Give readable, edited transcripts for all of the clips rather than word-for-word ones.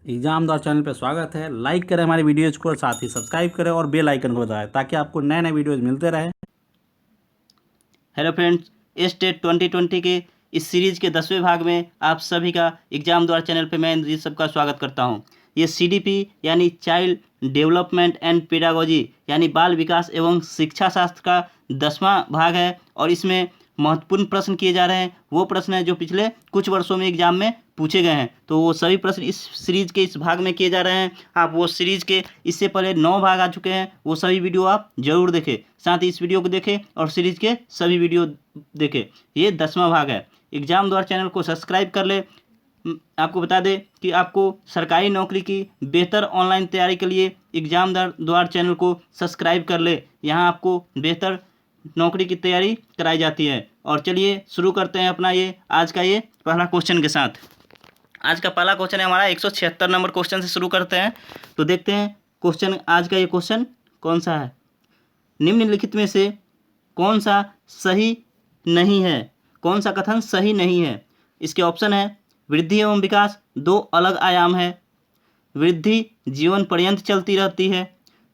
Exam द्वार channel पर स्वागत है। लाइक करें हमारी वीडियोज़ को, साथ ही सब्सक्राइब करें और बेल आइकन को दबाएं ताकि आपको नए नए वीडियोज़ मिलते रहें। हेलो फ्रेंड्स, स्टेट 2020 के इस सीरीज के 10वें भाग में आप सभी का एग्जाम द्वार चैनल पे मैं इंद्रजीत सबका स्वागत करता हूं। ये सीडीपी यानी चाइल्ड डेवलपमेंट एंड पेडागोजी यानी बाल विकास एवं शिक्षा शास्त्र का 10वां भाग है और इसमें महत्वपूर्ण प्रश्न किए जा रहे हैं। वो प्रश्न है जो पिछले कुछ वर्षों में एग्जाम में पूछे गए हैं, तो वो सभी प्रश्न इस सीरीज के इस भाग में किए जा रहे हैं। आप वो सीरीज के इससे पहले 9 भाग आ चुके हैं, वो सभी वीडियो आप जरूर देखें, साथ ही इस वीडियो को देखें और सीरीज के सभी वीडियो देखें। ये 10वां भाग है। एग्जाम द्वार चैनल को सब्सक्राइब कर ले। आपको बता दें कि आपको सरकारी नौकरी की बेहतर ऑनलाइन तैयारी के लिए एग्जाम द्वार चैनल को सब्सक्राइब कर ले। यहाँ आपको बेहतर नौकरी की तैयारी कराई जाती है। और चलिए शुरू करते हैं अपना आज का पहला क्वेश्चन के साथ। आज का पहला क्वेश्चन है हमारा 176 नंबर क्वेश्चन से शुरू करते हैं। तो देखते हैं क्वेश्चन, आज का ये क्वेश्चन कौन सा है। निम्नलिखित में से कौन सा सही नहीं है, कौन सा कथन सही नहीं है। इसके ऑप्शन है वृद्धि एवं विकास दो अलग आयाम है, वृद्धि जीवन पर्यंत चलती रहती है,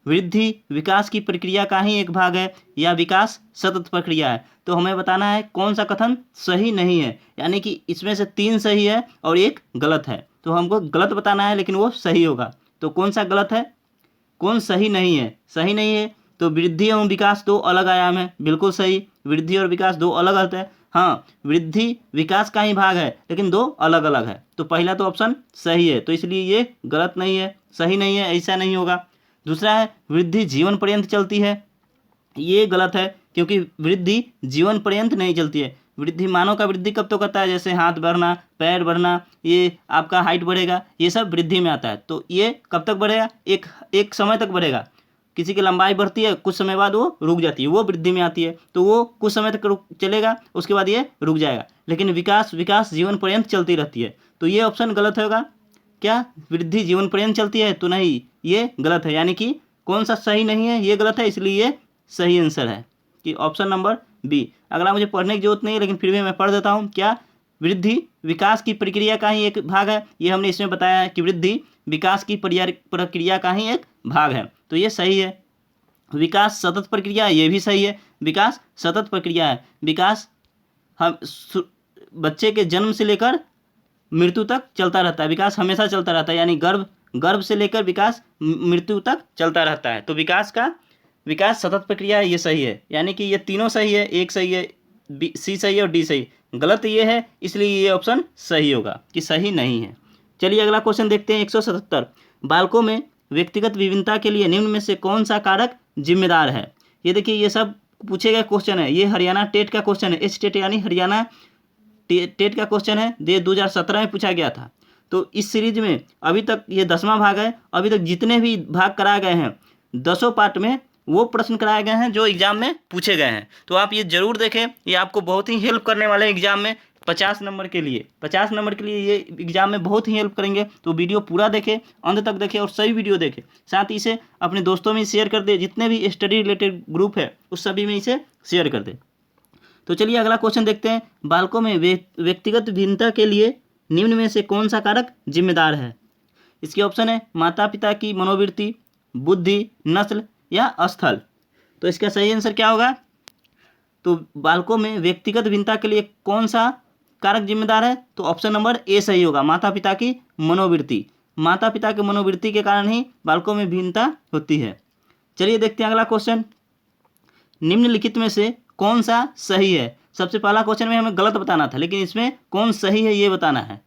वृद्धि विकास की प्रक्रिया का ही एक भाग है, या विकास सतत प्रक्रिया है। तो हमें बताना है कौन सा कथन सही नहीं है, यानी कि इसमें से 3 सही है और एक गलत है। तो हमको गलत बताना है लेकिन वो सही होगा। तो कौन सा गलत है, कौन सही नहीं है। सही नहीं है तो वृद्धि एवं विकास दो अलग आयाम है, बिल्कुल सही। वृद्धि और विकास दो अलग अर्थ है। हाँ, वृद्धि विकास का ही भाग है लेकिन दो अलग अलग है। तो पहला तो ऑप्शन सही है, तो इसलिए ये गलत नहीं है, सही नहीं है, ऐसा नहीं होगा। दूसरा है वृद्धि जीवन पर्यंत चलती है, ये गलत है क्योंकि वृद्धि जीवन पर्यंत नहीं चलती है। वृद्धि मानव का वृद्धि कब तो करता है, जैसे हाथ बढ़ना, पैर बढ़ना, ये आपका हाइट बढ़ेगा, ये सब वृद्धि में आता है। तो ये कब तक बढ़ेगा, एक समय तक बढ़ेगा। किसी की लंबाई बढ़ती है, कुछ समय बाद वो रुक जाती है, वो वृद्धि में आती है। तो वो कुछ समय तक चलेगा, उसके बाद ये रुक जाएगा। लेकिन विकास जीवन पर्यंत चलती रहती है। तो ये ऑप्शन गलत होगा। क्या वृद्धि जीवन पर्यंत चलती है, तो नहीं, ये गलत है। यानी कि कौन सा सही नहीं है, ये गलत है, इसलिए ये सही आंसर है कि ऑप्शन नंबर बी। अगला मुझे पढ़ने की जरूरत नहीं है लेकिन फिर भी मैं पढ़ देता हूँ। क्या वृद्धि विकास की प्रक्रिया का ही एक भाग है, ये हमने इसमें बताया है कि वृद्धि विकास की प्रक्रिया का ही एक भाग है, तो ये सही है। विकास सतत प्रक्रिया, ये भी सही है। विकास सतत प्रक्रिया है। विकास हम बच्चे के जन्म से लेकर मृत्यु तक चलता रहता है। विकास हमेशा चलता रहता है, यानी गर्भ से लेकर विकास मृत्यु तक चलता रहता है। तो विकास सतत प्रक्रिया है, ये सही है। यानी कि ये तीनों सही है, एक सही है, सी सही है और डी सही। गलत ये है, इसलिए ये ऑप्शन सही होगा कि सही नहीं है। चलिए अगला क्वेश्चन देखते हैं। 177 बालकों में व्यक्तिगत विभिन्नता के लिए निम्न में से कौन सा कारक जिम्मेदार है। ये देखिए, ये सब पूछे गए क्वेश्चन है। ये हरियाणा टेट का क्वेश्चन है। एच टेट यानी हरियाणा टेट का क्वेश्चन है, 2017 में पूछा गया था। तो इस सीरीज में अभी तक ये 10वां भाग है। अभी तक जितने भी भाग कराए गए हैं, 10 पार्ट में वो प्रश्न कराए गए हैं जो एग्जाम में पूछे गए हैं। तो आप ये जरूर देखें, ये आपको बहुत ही हेल्प करने वाले हैं एग्जाम में। 50 नंबर के लिए, 50 नंबर के लिए ये एग्जाम में बहुत ही हेल्प करेंगे। तो वीडियो पूरा देखें, अंत तक देखें और सही वीडियो देखें। साथ ही इसे अपने दोस्तों में शेयर कर दे, जितने भी स्टडी रिलेटेड ग्रुप है उस सभी में इसे शेयर कर दे। तो चलिए अगला क्वेश्चन देखते हैं। बालकों में व्यक्तिगत भिन्नता के लिए निम्न में से कौन सा कारक जिम्मेदार है। इसके ऑप्शन है माता पिता की मनोवृत्ति, बुद्धि, नस्ल या स्थल। तो इसका सही आंसर क्या होगा। तो बालकों में व्यक्तिगत भिन्नता के लिए कौन सा कारक जिम्मेदार है, तो ऑप्शन नंबर ए सही होगा, माता पिता की मनोवृत्ति। माता पिता की मनोवृत्ति के कारण ही बालकों में भिन्नता होती है। चलिए देखते हैं अगला क्वेश्चन। निम्नलिखित में से कौन सा सही है। सबसे पहला क्वेश्चन में हमें गलत बताना था, लेकिन इसमें कौन सही है ये बताना है।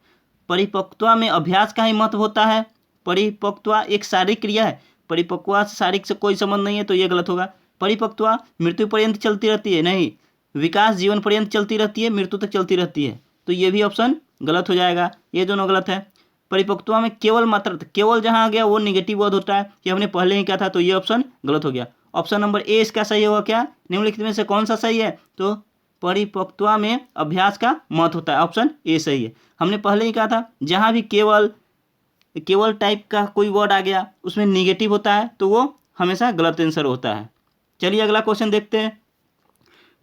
परिपक्वता में अभ्यास का ही महत्व होता है। परिपक्वता एक शारीरिक क्रिया है, परिपक्वता से शारीरिक से कोई संबंध नहीं है, तो ये गलत होगा। परिपक्वता मृत्यु पर्यंत चलती रहती है, नहीं। विकास जीवन पर्यंत चलती रहती है, मृत्यु तक चलती रहती है, तो ये भी ऑप्शन गलत हो जाएगा। ये दोनों गलत है। परिपक्वता में केवल मात्र, केवल जहाँ आ गया वो निगेटिव वर्ड होता है, ये हमने पहले ही कहा था, तो ये ऑप्शन गलत हो गया। ऑप्शन नंबर ए इसका सही होगा। क्या निम्नलिखित में से कौन सा सही है, तो परिपक्वता में अभ्यास का महत्व होता है, ऑप्शन ए सही है। हमने पहले ही कहा था जहाँ भी केवल टाइप का कोई वर्ड आ गया उसमें निगेटिव होता है, तो वो हमेशा गलत आंसर होता है। चलिए अगला क्वेश्चन देखते हैं।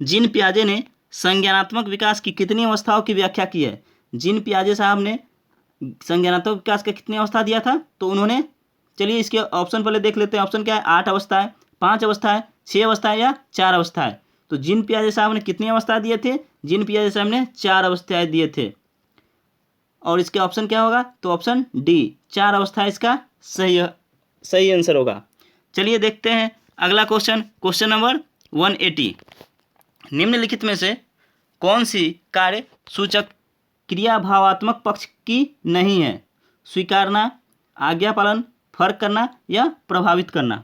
जीन पियाजे ने संज्ञानात्मक विकास की कितनी अवस्थाओं की व्याख्या की है। जीन पियाजे साहब ने संज्ञानात्मक विकास का कितनी अवस्था दिया था, तो उन्होंने, चलिए इसके ऑप्शन पहले देख लेते हैं। ऑप्शन क्या है, 8 अवस्था है, 5 अवस्था है, 6 अवस्था है या 4 अवस्था है। तो जीन पियाजे साहब ने कितनी अवस्था दिए थे, जीन पियाजे साहब ने 4 अवस्थाएं दिए थे। और इसके ऑप्शन क्या होगा, तो ऑप्शन डी 4 अवस्था इसका सही आंसर होगा। चलिए देखते हैं अगला क्वेश्चन, क्वेश्चन नंबर 180। निम्नलिखित में से कौन सी कार्य सूचक क्रिया भावात्मक पक्ष की नहीं है, स्वीकारना, आज्ञा पालन, फर्क करना या प्रभावित करना।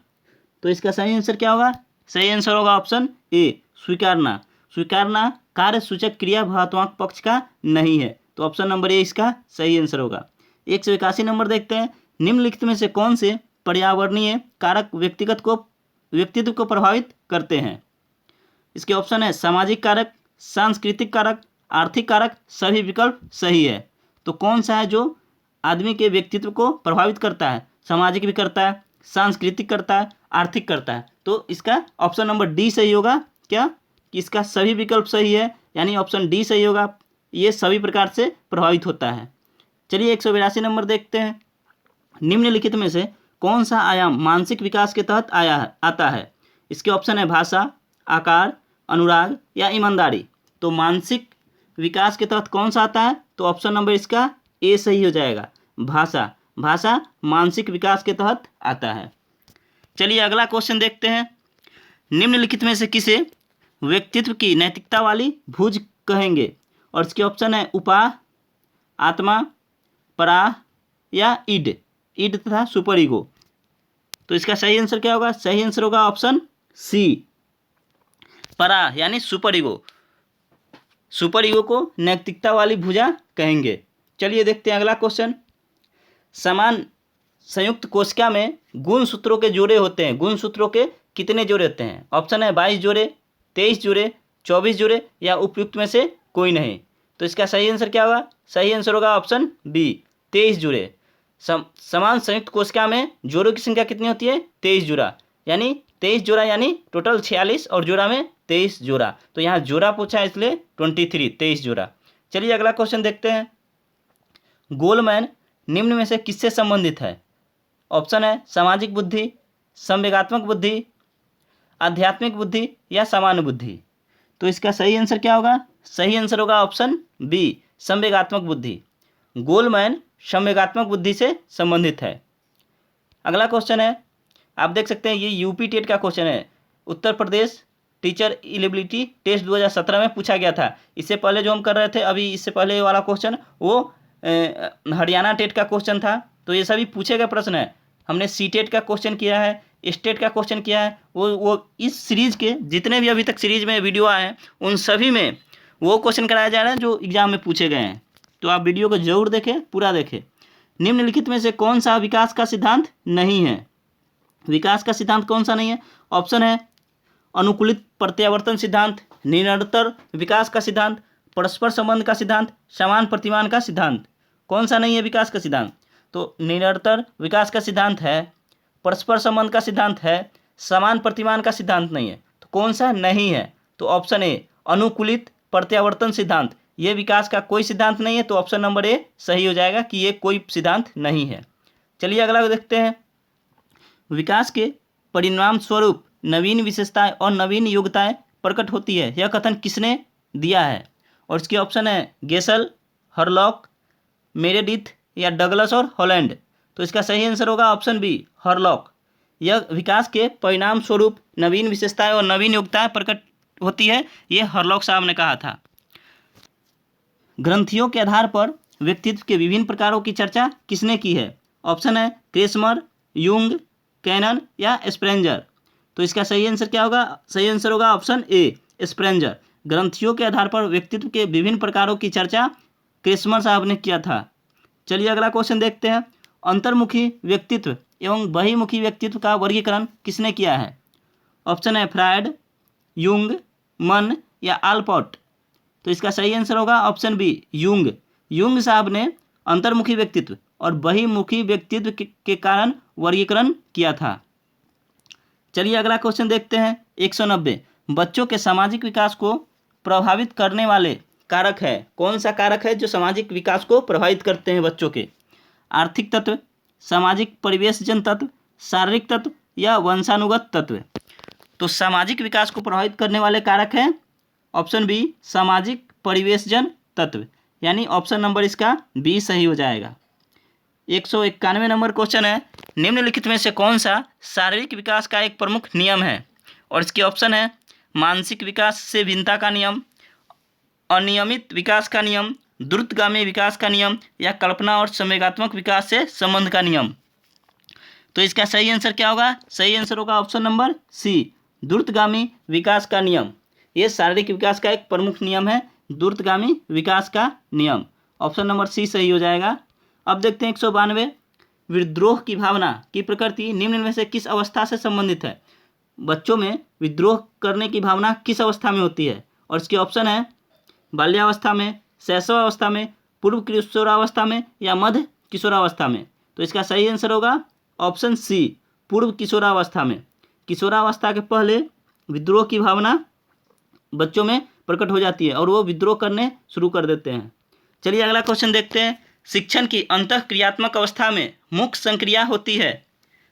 तो इसका सही आंसर क्या होगा, सही आंसर होगा ऑप्शन ए स्वीकारना। स्वीकारना कार्य सूचक क्रिया भावात्मक पक्ष का नहीं है, तो ऑप्शन नंबर ए इसका सही आंसर होगा। 181 नंबर देखते हैं, निम्नलिखित में से कौन से पर्यावरणीय कारक व्यक्तित्व को प्रभावित करते हैं। इसके ऑप्शन है सामाजिक कारक, सांस्कृतिक कारक, आर्थिक कारक, सभी विकल्प सही है। तो कौन सा है जो आदमी के व्यक्तित्व को प्रभावित करता है, सामाजिक भी करता है, सांस्कृतिक करता है, आर्थिक करता है। तो इसका ऑप्शन नंबर डी सही होगा। क्या कि इसका सभी विकल्प सही है, यानी ऑप्शन डी सही होगा, ये सभी प्रकार से प्रभावित होता है। चलिए 182 नंबर देखते हैं, निम्नलिखित में से कौन सा आयाम मानसिक विकास के तहत आता है। इसके ऑप्शन है भाषा, आकार, अनुराग या ईमानदारी। तो मानसिक विकास के तहत कौन सा आता है, तो ऑप्शन नंबर इसका ए सही हो जाएगा, भाषा। भाषा मानसिक विकास के तहत आता है। चलिए अगला क्वेश्चन देखते हैं, निम्नलिखित में से किसे व्यक्तित्व की नैतिकता वाली भुज कहेंगे। और इसके ऑप्शन है उपाह, आत्मा, पराह या ईड तथा सुपर ईगो। तो इसका सही आंसर क्या होगा, सही आंसर होगा ऑप्शन सी पराह यानी सुपर ईगो। सुपर ईगो को नैतिकता वाली भुजा कहेंगे। चलिए देखते हैं अगला क्वेश्चन, समान संयुक्त कोशिका में गुण सूत्रों के जोड़े होते हैं, गुण सूत्रों के कितने जोड़े होते हैं। ऑप्शन है 22 जोड़े, 23 जोड़े, 24 जोड़े या उपयुक्त में से कोई नहीं। तो इसका सही आंसर क्या होगा, सही आंसर होगा ऑप्शन बी 23 जोड़े। समान संयुक्त कोशिका में जोड़ों की संख्या कितनी होती है, 23 जोड़ा, यानी 23 जोड़ा यानी टोटल 46 और जोड़ा में 23 जोड़ा। तो यहाँ जोड़ा पूछा है इसलिए 23 जोड़ा। चलिए अगला क्वेश्चन देखते हैं, गोलमैन निम्न में से किससे संबंधित है। ऑप्शन है सामाजिक बुद्धि, संवेगात्मक बुद्धि, आध्यात्मिक बुद्धि या सामान्य बुद्धि। तो इसका सही आंसर क्या होगा, सही आंसर होगा ऑप्शन बी संवेगात्मक बुद्धि। गोलमैन संवेगात्मक बुद्धि से संबंधित है। अगला क्वेश्चन है, आप देख सकते हैं ये यूपी टेट का क्वेश्चन है, Uttar Pradesh teacher eligibility test 2017 में पूछा गया था। इससे पहले जो हम कर रहे थे अभी, इससे पहले वाला क्वेश्चन वो हरियाणा टेट का क्वेश्चन था। तो ये सभी पूछे गए प्रश्न है। हमने सी टेट का क्वेश्चन किया है, स्टेट का क्वेश्चन किया है, वो इस सीरीज के जितने भी अभी तक सीरीज में वीडियो आए हैं उन सभी में वो क्वेश्चन कराया जा रहा है जो एग्जाम में पूछे गए हैं। तो आप वीडियो को जरूर देखें, पूरा देखें। निम्नलिखित में से कौन सा विकास का सिद्धांत नहीं है, विकास का सिद्धांत कौन सा नहीं है। ऑप्शन है अनुकूलित प्रत्यावर्तन सिद्धांत, निरंतर विकास का सिद्धांत, परस्पर संबंध का सिद्धांत, समान प्रतिमान का सिद्धांत। कौन सा नहीं है विकास का सिद्धांत, तो निरंतर विकास का सिद्धांत है, परस्पर संबंध का सिद्धांत है, समान प्रतिमान का सिद्धांत नहीं है। तो कौन सा नहीं है, तो ऑप्शन ए अनुकूलित प्रत्यावर्तन सिद्धांत। ये विकास का कोई सिद्धांत नहीं है, तो ऑप्शन नंबर ए सही हो जाएगा कि ये कोई सिद्धांत नहीं है। चलिए अगला देखते हैं, विकास के परिणाम स्वरूप नवीन विशेषताएं और नवीन योग्यताएं प्रकट होती है, यह कथन किसने दिया है। और इसके ऑप्शन है गेसल, हरलॉक, मेरेडिथ या डगलस और हॉलैंड। तो इसका सही आंसर होगा ऑप्शन बी हरलॉक। यह विकास के परिणाम स्वरूप नवीन विशेषताएं और नवीन योग्यताएं प्रकट होती है, ये हरलॉक साहब ने कहा था। ग्रंथियों के आधार पर व्यक्तित्व के विभिन्न प्रकारों की चर्चा किसने की है। ऑप्शन है क्रेसमर, यूंग, कैनन या स्प्रेंजर। तो इसका सही आंसर क्या होगा, सही आंसर होगा ऑप्शन ए स्प्रेंजर। ग्रंथियों के आधार पर व्यक्तित्व के विभिन्न प्रकारों की चर्चा क्रेसमर साहब ने किया था। चलिए अगला क्वेश्चन देखते हैं, अंतर्मुखी व्यक्तित्व एवं बहिर्मुखी व्यक्तित्व का वर्गीकरण किसने किया है। ऑप्शन है फ्रायड, यूंग, मन या आलपोर्ट। तो इसका सही आंसर होगा ऑप्शन बी यूंग। यूंग साहब ने अंतर्मुखी व्यक्तित्व और बहिर्मुखी व्यक्तित्व के कारण वर्गीकरण किया था। चलिए अगला क्वेश्चन देखते हैं, 190 बच्चों के सामाजिक विकास को प्रभावित करने वाले कारक है, कौन सा कारक है जो सामाजिक विकास को प्रभावित करते हैं बच्चों के? आर्थिक तत्व, सामाजिक परिवेशजन तत्व, शारीरिक तत्व या वंशानुगत तत्व? तो सामाजिक विकास को प्रभावित करने वाले कारक हैं ऑप्शन बी सामाजिक परिवेशजन तत्व, यानी ऑप्शन नंबर इसका बी सही हो जाएगा। 191 नंबर क्वेश्चन है, निम्नलिखित में से कौन सा शारीरिक विकास का एक प्रमुख नियम है? और इसके ऑप्शन है मानसिक विकास से भिन्नता का नियम, अनियमित विकास का नियम, द्रुतगामी विकास का नियम या कल्पना और संवेगात्मक विकास से संबंध का नियम? तो इसका सही आंसर क्या होगा? सही आंसर होगा ऑप्शन नंबर सी द्रुतगामी विकास का नियम। ये शारीरिक विकास का एक प्रमुख नियम है, द्रुतगामी विकास का नियम। ऑप्शन नंबर सी सही हो जाएगा। अब देखते हैं 192, विद्रोह की भावना की प्रकृति निम्न में से किस अवस्था से संबंधित है? बच्चों में विद्रोह करने की भावना किस अवस्था में होती है? और इसके ऑप्शन है बाल्यावस्था में, शैशवावस्था में, पूर्व किशोरावस्था में या मध्य किशोरावस्था में? तो इसका सही आंसर होगा ऑप्शन सी पूर्व किशोरावस्था में। किशोरावस्था के पहले विद्रोह की भावना बच्चों में प्रकट हो जाती है और वो विद्रोह करने शुरू कर देते हैं। चलिए अगला क्वेश्चन देखते हैं। शिक्षण की अंतःक्रियात्मक अवस्था में मुख्य संक्रिया होती है।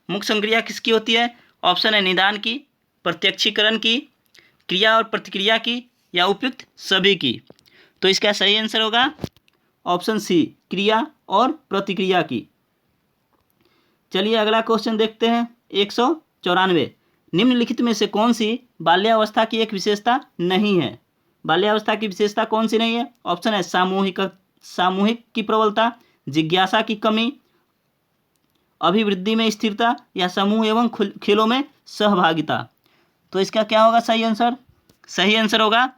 मुख्य संक्रिया किसकी होती है? ऑप्शन है निदान की, प्रत्यक्षीकरण की, क्रिया और प्रतिक्रिया की या उपयुक्त सभी की? तो इसका सही आंसर होगा ऑप्शन सी क्रिया और प्रतिक्रिया की। चलिए अगला क्वेश्चन देखते हैं 194, निम्नलिखित में से कौन सी बाल्यावस्था की एक विशेषता नहीं है? बाल्यावस्था की विशेषता कौन सी नहीं है? ऑप्शन है सामूहिक की प्रबलता, जिज्ञासा की कमी, अभिवृद्धि में स्थिरता या समूह एवं खेलों में सहभागिता? तो इसका क्या होगा सही आंसर? सही आंसर होगा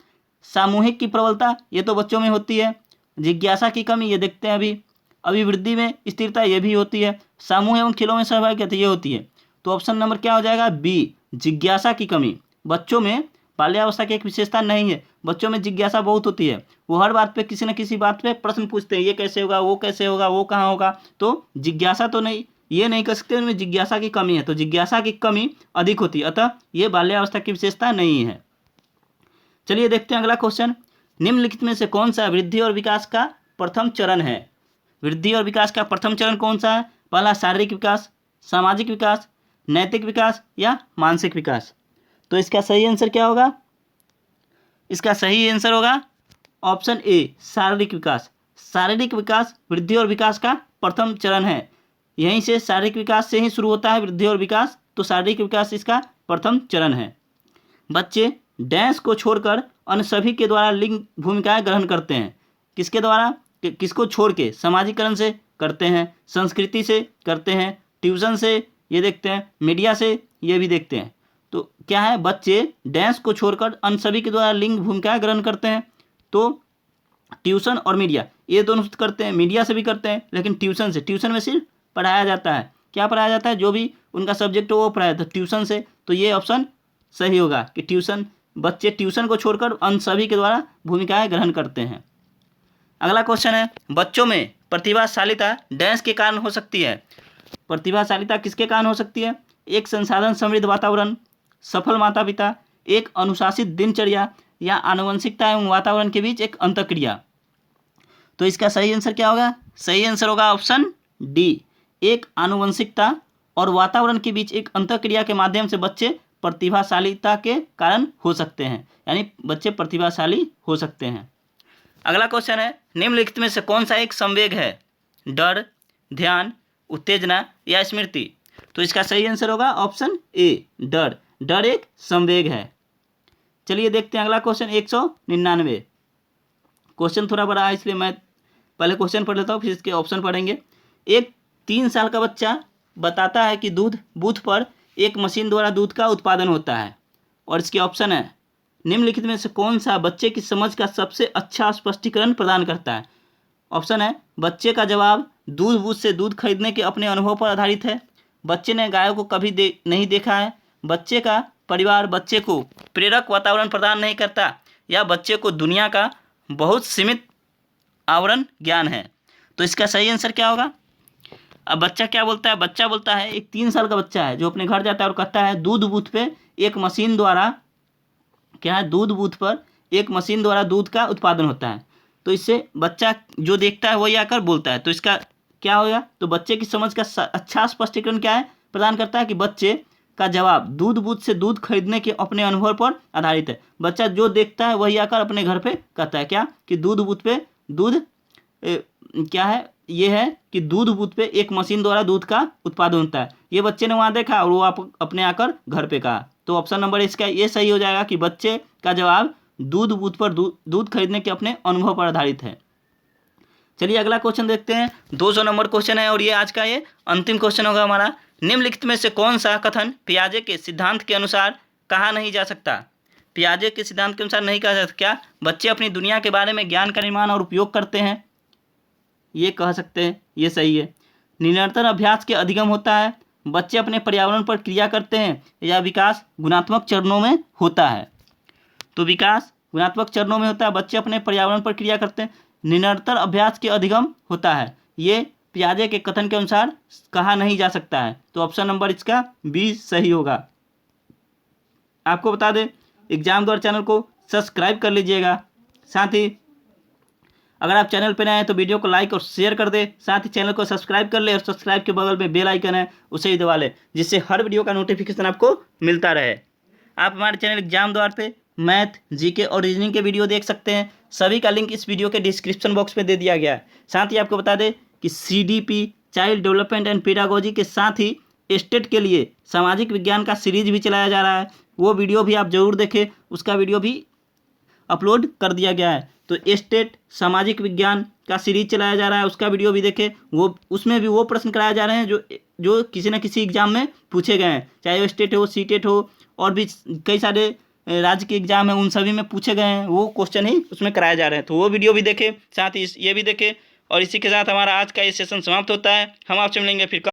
सामूहिक की प्रबलता, ये तो बच्चों में होती है। जिज्ञासा की कमी, ये देखते हैं अभी। अभिवृद्धि में स्थिरता, ये भी होती है। समूह एवं खेलों में सहभागिता, ये होती है। तो ऑप्शन नंबर क्या हो जाएगा? बी जिज्ञासा की कमी। बच्चों में बाल्यावस्था की एक विशेषता नहीं है, बच्चों में जिज्ञासा बहुत होती है। वो हर बात पे किसी न किसी बात पे प्रश्न पूछते हैं, ये कैसे होगा, वो कैसे होगा, वो कहाँ होगा। तो जिज्ञासा तो नहीं, ये नहीं कर सकते, उनमें जिज्ञासा की कमी है। तो जिज्ञासा की कमी अधिक होती है, अतः ये बाल्यावस्था की विशेषता नहीं है। चलिए देखते हैं अगला क्वेश्चन। निम्नलिखित में से कौन सा वृद्धि और विकास का प्रथम चरण है? वृद्धि और विकास का प्रथम चरण कौन सा है? पहला शारीरिक विकास, सामाजिक विकास, नैतिक विकास या मानसिक विकास? तो इसका सही आंसर क्या होगा? इसका सही आंसर होगा ऑप्शन ए शारीरिक विकास। शारीरिक विकास वृद्धि और विकास का प्रथम चरण है। यहीं से शारीरिक विकास से ही शुरू होता है वृद्धि और विकास, तो शारीरिक विकास इसका प्रथम चरण है। बच्चे डैश को छोड़कर अन्य सभी के द्वारा लिंग भूमिकाएं ग्रहण करते हैं। किसके द्वारा? किसको छोड़ के? समाजीकरण से करते हैं, संस्कृति से करते हैं, ट्यूशन से, ये देखते हैं, मीडिया से, ये भी देखते हैं। तो क्या है? बच्चे डैश को छोड़कर अन्य सभी के द्वारा लिंग भूमिकाएं ग्रहण करते हैं। तो ट्यूशन और मीडिया ये दोनों से करते हैं, मीडिया से भी करते हैं, लेकिन ट्यूशन से। ट्यूशन में सिर्फ पढ़ाया जाता है। क्या पढ़ाया जाता है? जो भी उनका सब्जेक्ट हो वो पढ़ाया जाता है ट्यूशन से। तो ये ऑप्शन सही होगा कि ट्यूशन, बच्चे ट्यूशन को छोड़कर अन्य सभी के द्वारा भूमिकाएं ग्रहण करते हैं। अगला क्वेश्चन है, बच्चों में प्रतिभाशालीता डैश के कारण हो सकती है। प्रतिभाशालीता किसके कारण हो सकती है? एक संसाधन समृद्ध वातावरण, सफल माता पिता, एक अनुशासित दिनचर्या या आनुवंशिकता एवं वातावरण के बीच एक अंतःक्रिया? तो इसका सही आंसर क्या होगा? सही आंसर होगा ऑप्शन डी एक आनुवंशिकता और वातावरण के बीच एक अंतःक्रिया के माध्यम से बच्चे प्रतिभाशालीता के कारण हो सकते हैं, यानी बच्चे प्रतिभाशाली हो सकते हैं। अगला क्वेश्चन है, निम्नलिखित में से कौन सा एक संवेग है? डर, ध्यान, उत्तेजना या स्मृति? तो इसका सही आंसर होगा ऑप्शन ए डर। डर एक संवेग है। चलिए देखते हैं अगला क्वेश्चन 199। क्वेश्चन थोड़ा बड़ा है इसलिए मैं पहले क्वेश्चन पढ़ लेता हूँ, फिर इसके ऑप्शन पढ़ेंगे। एक 3 साल का बच्चा बताता है कि दूध बूथ पर एक मशीन द्वारा दूध का उत्पादन होता है, और इसके ऑप्शन है निम्नलिखित में से कौन सा बच्चे की समझ का सबसे अच्छा स्पष्टीकरण प्रदान करता है? ऑप्शन है बच्चे का जवाब दूध बूथ से दूध खरीदने के अपने अनुभव पर आधारित है, बच्चे ने गायों को कभी नहीं देखा है, बच्चे का परिवार बच्चे को प्रेरक वातावरण प्रदान नहीं करता, या बच्चे को दुनिया का बहुत सीमित आवरण ज्ञान है। तो इसका सही आंसर क्या होगा? अब बच्चा क्या बोलता है? बच्चा बोलता है, एक 3 साल का बच्चा है जो अपने घर जाता है और कहता है दूध बूथ पे एक मशीन द्वारा, क्या है, दूध बूथ पर एक मशीन द्वारा दूध का उत्पादन होता है। तो इससे बच्चा जो देखता है वही आकर बोलता है। तो इसका क्या होगा, तो बच्चे की समझ का अच्छा स्पष्टीकरण क्या है, प्रदान करता है कि बच्चे का जवाब दूध बूथ से दूध खरीदने के अपने अनुभव पर आधारित है। बच्चा जो देखता है वही आकर अपने घर पे कहता है क्या, कि दूध बूथ पे दूध क्या है, ये है कि दूध बूथ पे एक मशीन द्वारा दूध का उत्पादन होता है। ये बच्चे ने वहाँ देखा और वो आप अपने आकर घर पे कहा। तो ऑप्शन नंबर इसका ये सही हो जाएगा कि बच्चे का जवाब दूध बूथ पर दूध खरीदने के अपने अनुभव पर आधारित है। चलिए अगला क्वेश्चन देखते हैं। 200 नंबर क्वेश्चन है और ये आज का ये अंतिम क्वेश्चन होगा हमारा। निम्नलिखित में से कौन सा कथन पियाजे के सिद्धांत के अनुसार कहा नहीं जा सकता? पियाजे के सिद्धांत के अनुसार नहीं कहा जा सकता। क्या बच्चे अपनी दुनिया के बारे में ज्ञान का निर्माण और उपयोग करते हैं? ये कह सकते हैं, ये सही है। निरंतर अभ्यास के अधिगम होता है। बच्चे अपने पर्यावरण पर क्रिया करते हैं या विकास गुणात्मक चरणों में होता है? तो विकास गुणात्मक चरणों में होता है। बच्चे अपने पर्यावरण पर क्रिया करते हैं। निरंतर अभ्यास के अधिगम होता है। ये पियाजे के कथन के अनुसार कहा नहीं जा सकता है। तो ऑप्शन नंबर इसका बी सही होगा। आपको बता दें, एग्जाम द्वारा चैनल को सब्सक्राइब कर लीजिएगा। साथ ही अगर आप चैनल पर नए हैं तो वीडियो को लाइक और शेयर कर दे। साथ ही चैनल को सब्सक्राइब कर ले और सब्सक्राइब के बगल में बेल आइकन है उसे ही दबा ले, जिससे हर वीडियो का नोटिफिकेशन आपको मिलता रहे। आप हमारे चैनल एग्जाम द्वार पे मैथ, जीके और रीजनिंग के वीडियो देख सकते हैं। सभी का लिंक इस वीडियो के डिस्क्रिप्शन बॉक्स में दे दिया गया है। साथ ही आपको बता दें कि CDP child development and pedagogy के साथ ही स्टेट के लिए सामाजिक विज्ञान का सीरीज भी चलाया जा रहा है। वो वीडियो भी आप जरूर देखें, उसका वीडियो भी अपलोड कर दिया गया है। तो स्टेट सामाजिक विज्ञान का सीरीज चलाया जा रहा है, उसका वीडियो भी देखें। वो उसमें भी वो प्रश्न कराए जा रहे हैं जो किसी न किसी एग्जाम में पूछे गए हैं, चाहे वो स्टेट हो, सीटेट हो और भी कई सारे राज्य के एग्जाम है, उन सभी में पूछे गए हैं। वो क्वेश्चन ही उसमें कराए जा रहे हैं। तो वो वीडियो भी देखें, साथ ही ये भी देखें। और इसी के साथ हमारा आज का ये सेशन समाप्त होता है। हम आपसे मिलेंगे फिर।